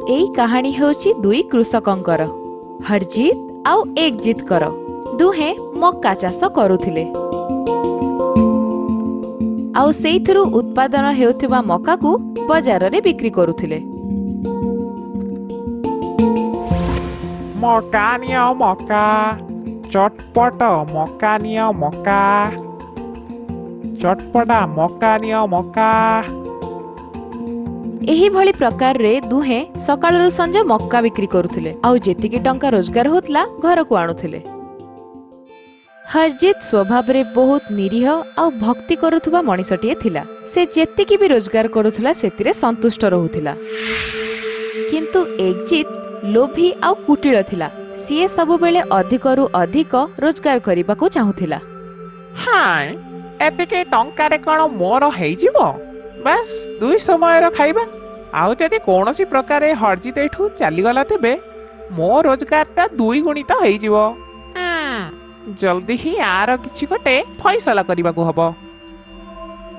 एई कहानी होची दुई कृषकंकर हरजीत आउ एकजीत कर दुहे मक्का चाष करुथिले। आउ सेइथिरु उत्पादन हेउथिबा मक्का को बाजार रे बिक्री करुथिले। मक्का नियो मक्का, चटपट मक्का नियो मक्का, चटपटा मक्का नियो मक्का। एही भली प्रकार रे दुहे सकाळरु संज मक्का बिक्री करुथिले आउ जेतिकी टंका रोजगार होतला घर को आणुथिले। हरजीत स्वभाव रे बहुत निरीह आउ भक्ति करुथुबा मनिषटिए थिला। से जेतिकी भी रोजगार करुथुला सेतिरे संतुष्ट रहुथिला। किंतु एकजीत लोभी आउ कुटिल थिला। सीए सब बेले अधिकरु अधिक रोजगार करिबा को चाहुथिला। हाय एतिके टंका रे कोन मोर हेइ जिवो बस दुई समय रो खाइबा। आउ जदि कोनोसी प्रकार हरजीत एठू चली गला तेबे मो रोजगारटा दुई गुणित हेइ जिवो। जल्दी ही आर किछि गोटे फैसला करिबा को हबो।